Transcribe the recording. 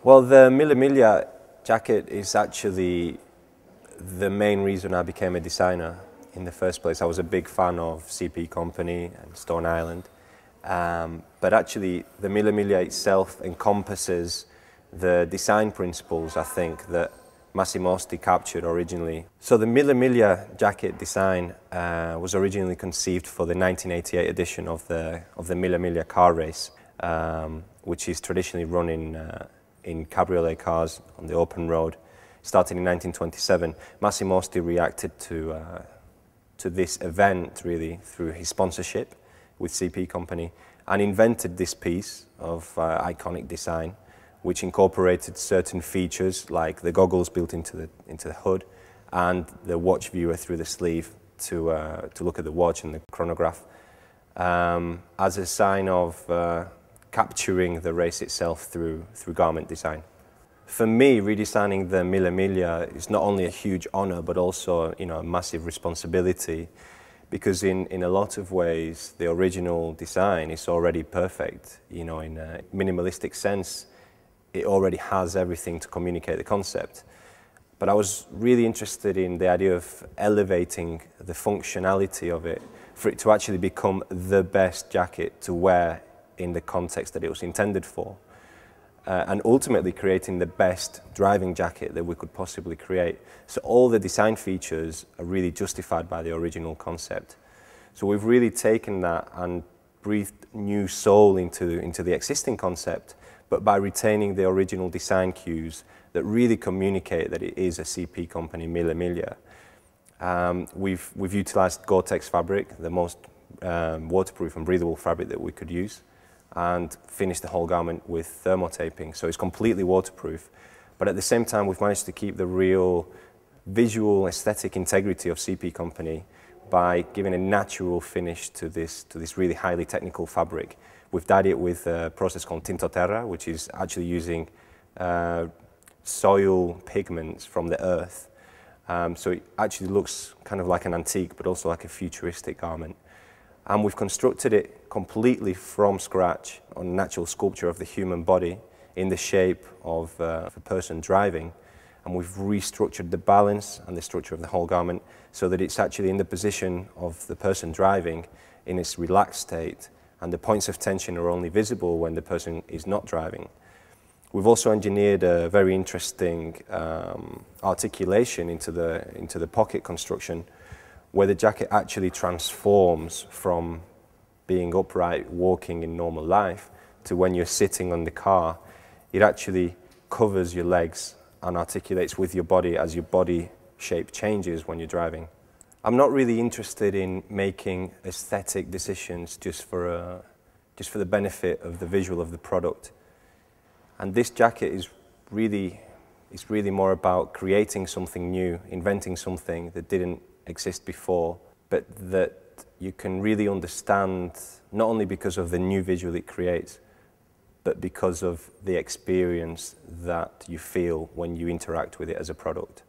Well, the Mille Miglia jacket is actually the main reason I became a designer in the first place. I was a big fan of CP Company and Stone Island, but actually the Mille Miglia itself encompasses the design principles, I think, that Massimo Osti captured originally. So the Mille Miglia jacket design was originally conceived for the 1988 edition of the Mille Miglia car race, which is traditionally run in cabriolet cars on the open road. Started in 1927, Massimo Osti reacted to this event really through his sponsorship with CP Company and invented this piece of iconic design, which incorporated certain features like the goggles built into the hood and the watch viewer through the sleeve to look at the watch and the chronograph as a sign of capturing the race itself through garment design. For me, redesigning the Mille Miglia is not only a huge honor, but also, a massive responsibility, because in a lot of ways, the original design is already perfect. In a minimalistic sense, it already has everything to communicate the concept. But I was really interested in the idea of elevating the functionality of it, for it to actually become the best jacket to wear in the context that it was intended for. And ultimately creating the best driving jacket that we could possibly create. So all the design features are really justified by the original concept. So we've really taken that and breathed new soul into the existing concept, but by retaining the original design cues that really communicate that it is a CP Company Mille Miglia. We've utilized Gore-Tex fabric, the most waterproof and breathable fabric that we could use, and finished the whole garment with thermotaping, so it's completely waterproof. But at the same time, we've managed to keep the real visual aesthetic integrity of CP Company by giving a natural finish to this really highly technical fabric. We've dyed it with a process called Tinto Terra, which is actually using soil pigments from the earth. So it actually looks kind of like an antique, but also like a futuristic garment. And we've constructed it completely from scratch on natural sculpture of the human body in the shape of a person driving. And we've restructured the balance and the structure of the whole garment so that it's actually in the position of the person driving in its relaxed state, and the points of tension are only visible when the person is not driving. We've also engineered a very interesting articulation into the pocket construction, where the jacket actually transforms from being upright, walking in normal life, to when you're sitting on the car, it actually covers your legs and articulates with your body as your body shape changes when you're driving. I'm not really interested in making aesthetic decisions just for the benefit of the visual of the product. And this jacket is really more about creating something new, inventing something that didn't exist before, but that you can really understand not only because of the new visual it creates, but because of the experience that you feel when you interact with it as a product.